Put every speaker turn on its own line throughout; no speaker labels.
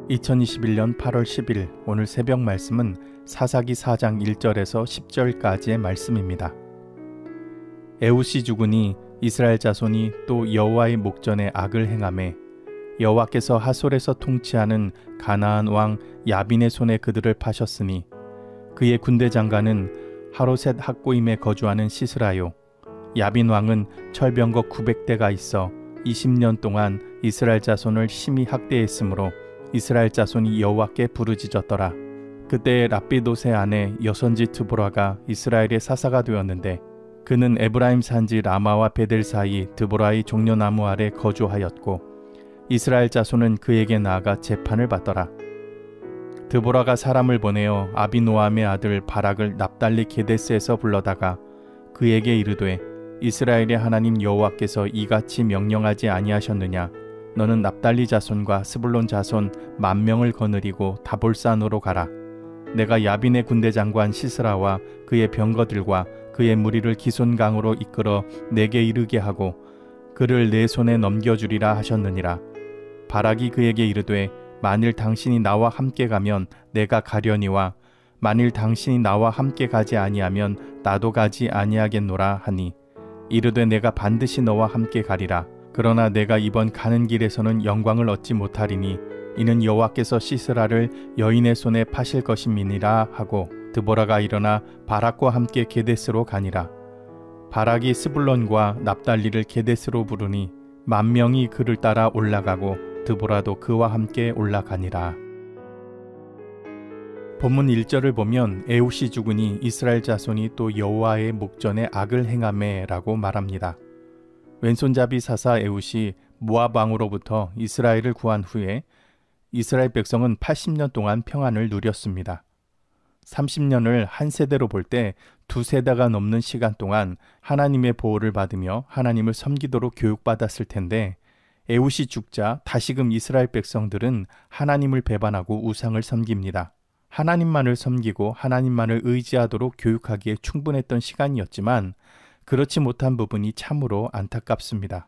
2021년 8월 10일 오늘 새벽 말씀은 사사기 4장 1절에서 10절까지의 말씀입니다. 에웃이 죽으니 이스라엘 자손이 또 여호와의 목전에 악을 행하매 여호와께서 하솔에서 통치하는 가나안 왕 야빈의 손에 그들을 파셨으니 그의 군대 장관은 하로셋 학고임에 거주하는 시스라요. 야빈 왕은 철병거 900대가 있어 20년 동안 이스라엘 자손을 심히 학대했으므로 이스라엘 자손이 여호와께 부르짖었더라. 그때 랍비도세 아내 여선지 드보라가 이스라엘의 사사가 되었는데 그는 에브라임 산지 라마와 베델 사이 드보라의 종려나무 아래 거주하였고 이스라엘 자손은 그에게 나아가 재판을 받더라. 드보라가 사람을 보내어 아비노암의 아들 바락을 납달리 게데스에서 불러다가 그에게 이르되 이스라엘의 하나님 여호와께서 이같이 명령하지 아니하셨느냐. 너는 납달리 자손과 스불론 자손 10,000명을 거느리고 다볼산으로 가라. 내가 야빈의 군대 장관 시스라와 그의 병거들과 그의 무리를 기손강으로 이끌어 내게 이르게 하고 그를 내 손에 넘겨주리라 하셨느니라. 바락이 그에게 이르되 만일 당신이 나와 함께 가면 내가 가려니와 만일 당신이 나와 함께 가지 아니하면 나도 가지 아니하겠노라 하니 이르되 내가 반드시 너와 함께 가리라. 그러나 내가 이번 가는 길에서는 영광을 얻지 못하리니 이는 여호와께서 시스라를 여인의 손에 파실 것임이니라 하고 드보라가 일어나 바락과 함께 게데스로 가니라. 바락이 스불론과 납달리를 게데스로 부르니 10,000명이 그를 따라 올라가고 드보라도 그와 함께 올라가니라. 본문 1절을 보면 에웃이 죽으니 이스라엘 자손이 또 여호와의 목전에 악을 행하매 라고 말합니다. 왼손잡이 사사 에웃이 모압 왕으로부터 이스라엘을 구한 후에 이스라엘 백성은 80년 동안 평안을 누렸습니다. 30년을 한 세대로 볼 때 두 세대가 넘는 시간 동안 하나님의 보호를 받으며 하나님을 섬기도록 교육받았을 텐데 에웃이 죽자 다시금 이스라엘 백성들은 하나님을 배반하고 우상을 섬깁니다. 하나님만을 섬기고 하나님만을 의지하도록 교육하기에 충분했던 시간이었지만 그렇지 못한 부분이 참으로 안타깝습니다.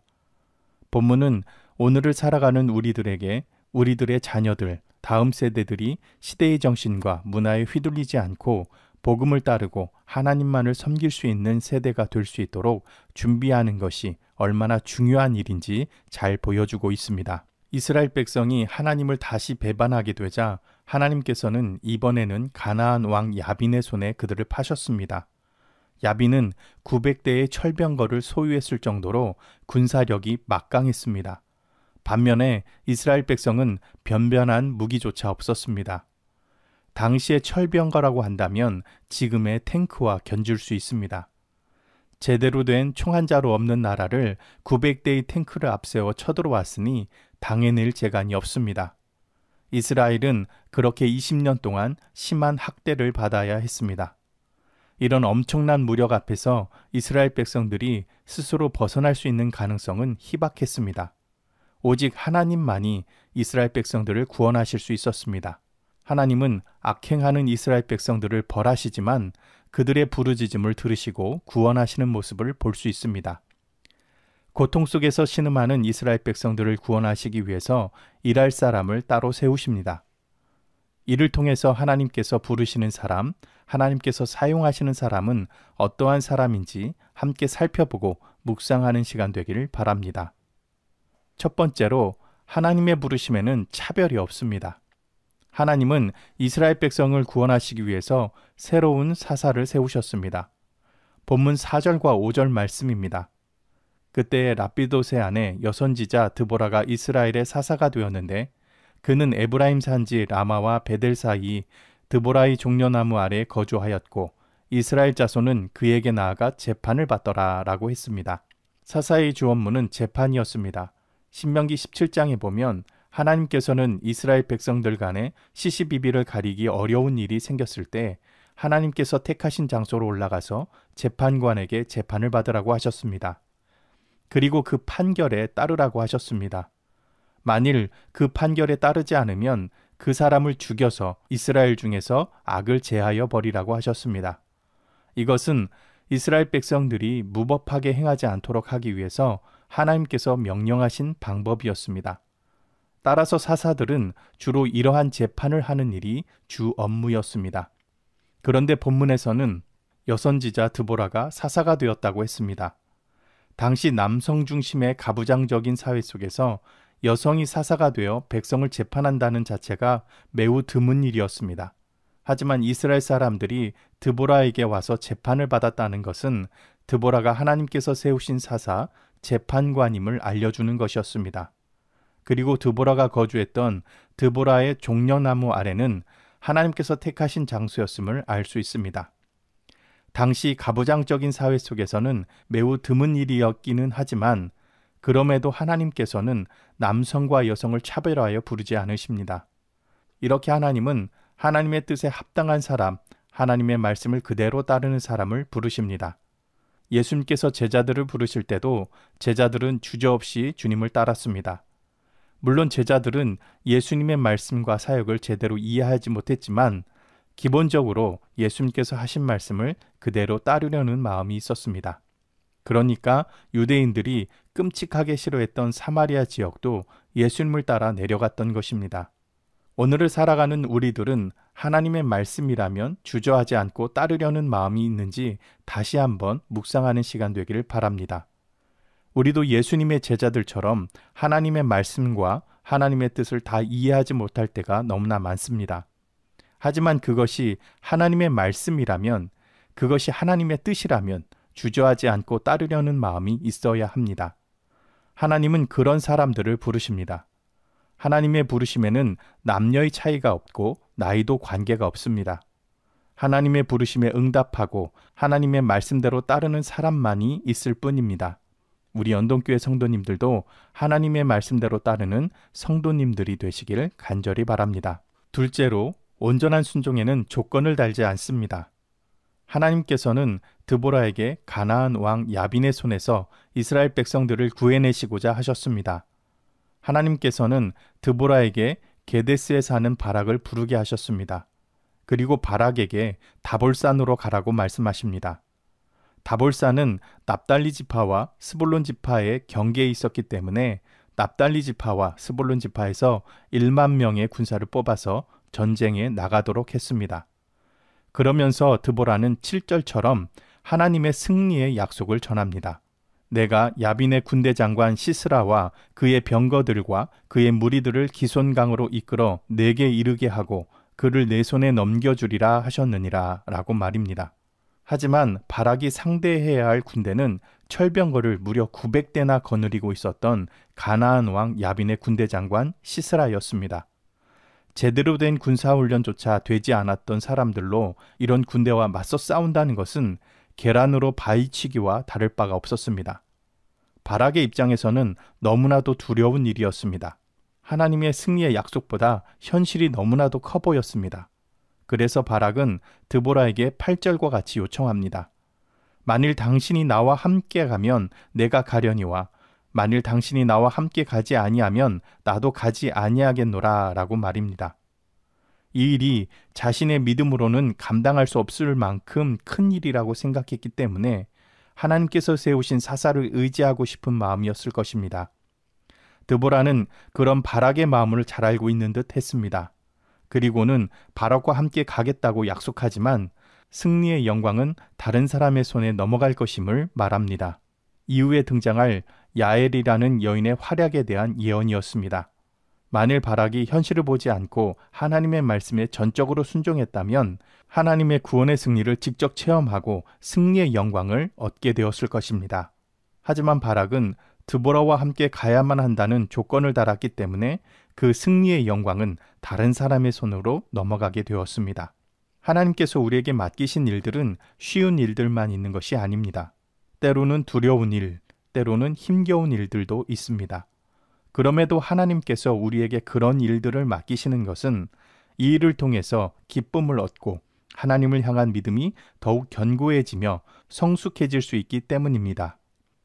본문은 오늘을 살아가는 우리들에게 우리들의 자녀들, 다음 세대들이 시대의 정신과 문화에 휘둘리지 않고 복음을 따르고 하나님만을 섬길 수 있는 세대가 될 수 있도록 준비하는 것이 얼마나 중요한 일인지 잘 보여주고 있습니다. 이스라엘 백성이 하나님을 다시 배반하게 되자 하나님께서는 이번에는 가나안 왕 야빈의 손에 그들을 파셨습니다. 야빈은 900대의 철병거를 소유했을 정도로 군사력이 막강했습니다. 반면에 이스라엘 백성은 변변한 무기조차 없었습니다. 당시의 철병거라고 한다면 지금의 탱크와 견줄 수 있습니다. 제대로 된 총 한 자루 없는 나라를 900대의 탱크를 앞세워 쳐들어왔으니 당해낼 재간이 없습니다. 이스라엘은 그렇게 20년 동안 심한 학대를 받아야 했습니다. 이런 엄청난 무력 앞에서 이스라엘 백성들이 스스로 벗어날 수 있는 가능성은 희박했습니다. 오직 하나님만이 이스라엘 백성들을 구원하실 수 있었습니다. 하나님은 악행하는 이스라엘 백성들을 벌하시지만 그들의 부르짖음을 들으시고 구원하시는 모습을 볼 수 있습니다. 고통 속에서 신음하는 이스라엘 백성들을 구원하시기 위해서 일할 사람을 따로 세우십니다. 이를 통해서 하나님께서 부르시는 사람, 하나님께서 사용하시는 사람은 어떠한 사람인지 함께 살펴보고 묵상하는 시간 되기를 바랍니다. 첫 번째로 하나님의 부르심에는 차별이 없습니다. 하나님은 이스라엘 백성을 구원하시기 위해서 새로운 사사를 세우셨습니다. 본문 4절과 5절 말씀입니다. 그때 랍비도세 아내 여선지자 드보라가 이스라엘의 사사가 되었는데 그는 에브라임 산지 라마와 베델 사이 드보라의 종려나무 아래 거주하였고 이스라엘 자손은 그에게 나아가 재판을 받더라 라고 했습니다. 사사의 주원문은 재판이었습니다. 신명기 17장에 보면 하나님께서는 이스라엘 백성들 간에 시시비비를 가리기 어려운 일이 생겼을 때 하나님께서 택하신 장소로 올라가서 재판관에게 재판을 받으라고 하셨습니다. 그리고 그 판결에 따르라고 하셨습니다. 만일 그 판결에 따르지 않으면 그 사람을 죽여서 이스라엘 중에서 악을 제하여 버리라고 하셨습니다. 이것은 이스라엘 백성들이 무법하게 행하지 않도록 하기 위해서 하나님께서 명령하신 방법이었습니다. 따라서 사사들은 주로 이러한 재판을 하는 일이 주 업무였습니다. 그런데 본문에서는 여선지자 드보라가 사사가 되었다고 했습니다. 당시 남성 중심의 가부장적인 사회 속에서 여성이 사사가 되어 백성을 재판한다는 자체가 매우 드문 일이었습니다. 하지만 이스라엘 사람들이 드보라에게 와서 재판을 받았다는 것은 드보라가 하나님께서 세우신 사사, 재판관임을 알려주는 것이었습니다. 그리고 드보라가 거주했던 드보라의 종려나무 아래는 하나님께서 택하신 장소였음을 알 수 있습니다. 당시 가부장적인 사회 속에서는 매우 드문 일이었기는 하지만 그럼에도 하나님께서는 남성과 여성을 차별하여 부르지 않으십니다. 이렇게 하나님은 하나님의 뜻에 합당한 사람, 하나님의 말씀을 그대로 따르는 사람을 부르십니다. 예수님께서 제자들을 부르실 때도 제자들은 주저없이 주님을 따랐습니다. 물론 제자들은 예수님의 말씀과 사역을 제대로 이해하지 못했지만 기본적으로 예수님께서 하신 말씀을 그대로 따르려는 마음이 있었습니다. 그러니까 유대인들이 끔찍하게 싫어했던 사마리아 지역도 예수님을 따라 내려갔던 것입니다. 오늘을 살아가는 우리들은 하나님의 말씀이라면 주저하지 않고 따르려는 마음이 있는지 다시 한번 묵상하는 시간 되기를 바랍니다. 우리도 예수님의 제자들처럼 하나님의 말씀과 하나님의 뜻을 다 이해하지 못할 때가 너무나 많습니다. 하지만 그것이 하나님의 말씀이라면, 그것이 하나님의 뜻이라면 주저하지 않고 따르려는 마음이 있어야 합니다. 하나님은 그런 사람들을 부르십니다. 하나님의 부르심에는 남녀의 차이가 없고 나이도 관계가 없습니다. 하나님의 부르심에 응답하고 하나님의 말씀대로 따르는 사람만이 있을 뿐입니다. 우리 연동교회 성도님들도 하나님의 말씀대로 따르는 성도님들이 되시기를 간절히 바랍니다. 둘째로, 온전한 순종에는 조건을 달지 않습니다. 하나님께서는 드보라에게 가나안 왕 야빈의 손에서 이스라엘 백성들을 구해내시고자 하셨습니다. 하나님께서는 드보라에게 게데스에 사는 바락을 부르게 하셨습니다. 그리고 바락에게 다볼산으로 가라고 말씀하십니다. 다볼산은 납달리 지파와 스불론 지파의 경계에 있었기 때문에 납달리 지파와 스불론 지파에서 1만 명의 군사를 뽑아서 전쟁에 나가도록 했습니다. 그러면서 드보라는 7절처럼 하나님의 승리의 약속을 전합니다. 내가 야빈의 군대 장관 시스라와 그의 병거들과 그의 무리들을 기손강으로 이끌어 내게 이르게 하고 그를 내 손에 넘겨주리라 하셨느니라 라고 말입니다. 하지만 바락이 상대해야 할 군대는 철병거를 무려 900대나 거느리고 있었던 가나안 왕 야빈의 군대 장관 시스라였습니다. 제대로 된 군사훈련조차 되지 않았던 사람들로 이런 군대와 맞서 싸운다는 것은 계란으로 바위치기와 다를 바가 없었습니다. 바락의 입장에서는 너무나도 두려운 일이었습니다. 하나님의 승리의 약속보다 현실이 너무나도 커 보였습니다. 그래서 바락은 드보라에게 8절과 같이 요청합니다. 만일 당신이 나와 함께 가면 내가 가려니와 만일 당신이 나와 함께 가지 아니하면 나도 가지 아니하겠노라 라고 말입니다. 이 일이 자신의 믿음으로는 감당할 수 없을 만큼 큰 일이라고 생각했기 때문에 하나님께서 세우신 사사를 의지하고 싶은 마음이었을 것입니다. 드보라는 그런 바락의 마음을 잘 알고 있는 듯 했습니다. 그리고는 바락과 함께 가겠다고 약속하지만 승리의 영광은 다른 사람의 손에 넘어갈 것임을 말합니다. 이후에 등장할 야엘이라는 여인의 활약에 대한 예언이었습니다. 만일 바락이 현실을 보지 않고 하나님의 말씀에 전적으로 순종했다면 하나님의 구원의 승리를 직접 체험하고 승리의 영광을 얻게 되었을 것입니다. 하지만 바락은 드보라와 함께 가야만 한다는 조건을 달았기 때문에 그 승리의 영광은 다른 사람의 손으로 넘어가게 되었습니다. 하나님께서 우리에게 맡기신 일들은 쉬운 일들만 있는 것이 아닙니다. 때로는 두려운 일, 때로는 힘겨운 일들도 있습니다. 그럼에도 하나님께서 우리에게 그런 일들을 맡기시는 것은 이 일을 통해서 기쁨을 얻고 하나님을 향한 믿음이 더욱 견고해지며 성숙해질 수 있기 때문입니다.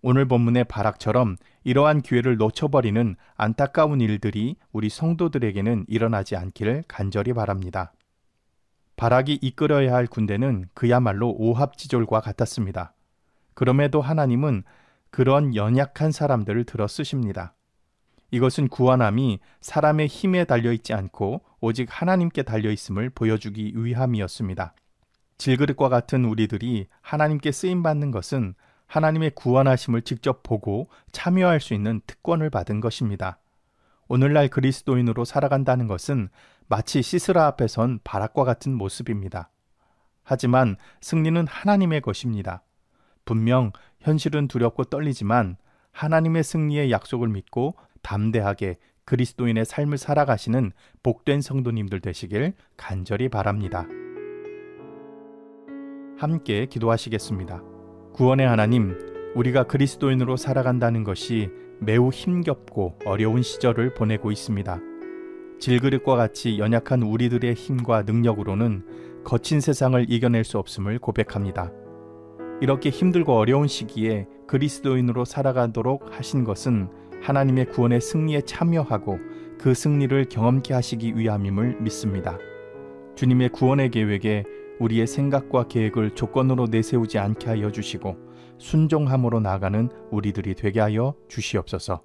오늘 본문의 바락처럼 이러한 기회를 놓쳐버리는 안타까운 일들이 우리 성도들에게는 일어나지 않기를 간절히 바랍니다. 바락이 이끌어야 할 군대는 그야말로 오합지졸과 같았습니다. 그럼에도 하나님은 그런 연약한 사람들을 들어 쓰십니다. 이것은 구원함이 사람의 힘에 달려있지 않고 오직 하나님께 달려있음을 보여주기 위함이었습니다. 질그릇과 같은 우리들이 하나님께 쓰임받는 것은 하나님의 구원하심을 직접 보고 참여할 수 있는 특권을 받은 것입니다. 오늘날 그리스도인으로 살아간다는 것은 마치 시스라 앞에 선 바락과 같은 모습입니다. 하지만 승리는 하나님의 것입니다. 분명 현실은 두렵고 떨리지만 하나님의 승리의 약속을 믿고 담대하게 그리스도인의 삶을 살아가시는 복된 성도님들 되시길 간절히 바랍니다. 함께 기도하시겠습니다. 구원의 하나님, 우리가 그리스도인으로 살아간다는 것이 매우 힘겹고 어려운 시절을 보내고 있습니다. 질그릇과 같이 연약한 우리들의 힘과 능력으로는 거친 세상을 이겨낼 수 없음을 고백합니다. 이렇게 힘들고 어려운 시기에 그리스도인으로 살아가도록 하신 것은 하나님의 구원의 승리에 참여하고 그 승리를 경험케 하시기 위함임을 믿습니다. 주님의 구원의 계획에 우리의 생각과 계획을 조건으로 내세우지 않게 하여 주시고 순종함으로 나아가는 우리들이 되게 하여 주시옵소서.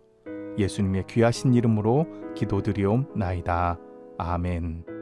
예수님의 귀하신 이름으로 기도드리옵나이다. 아멘.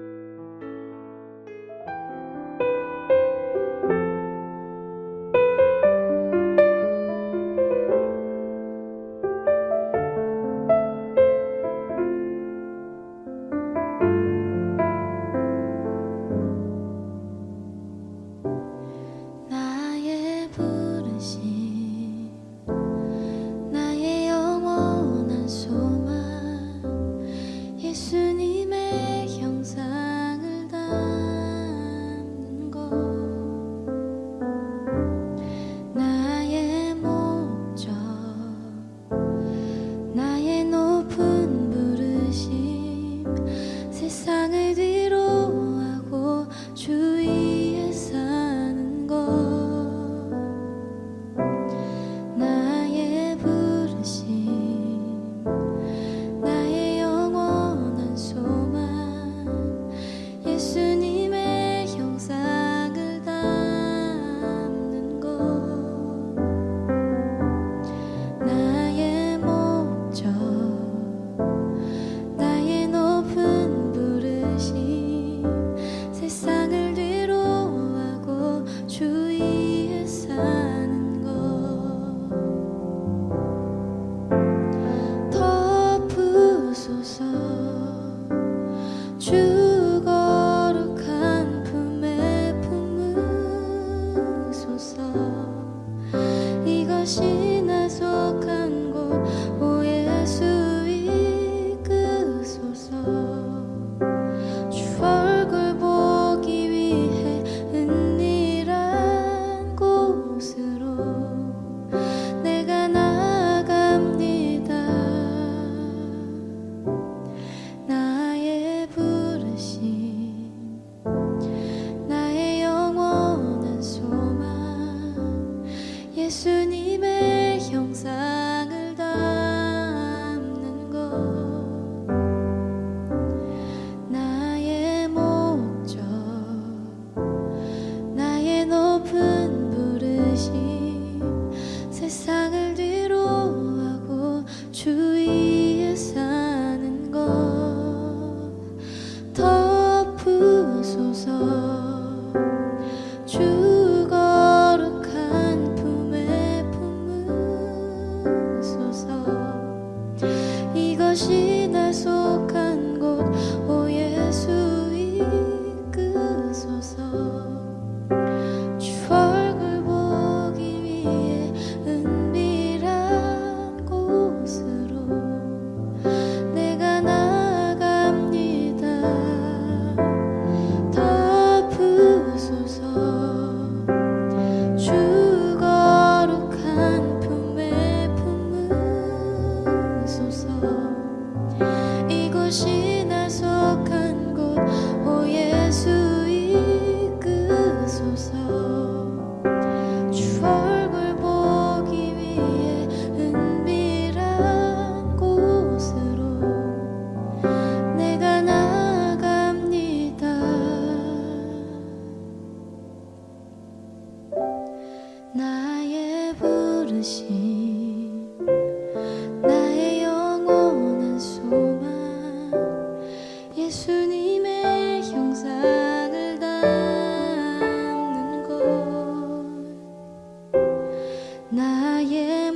나의 영원한 나의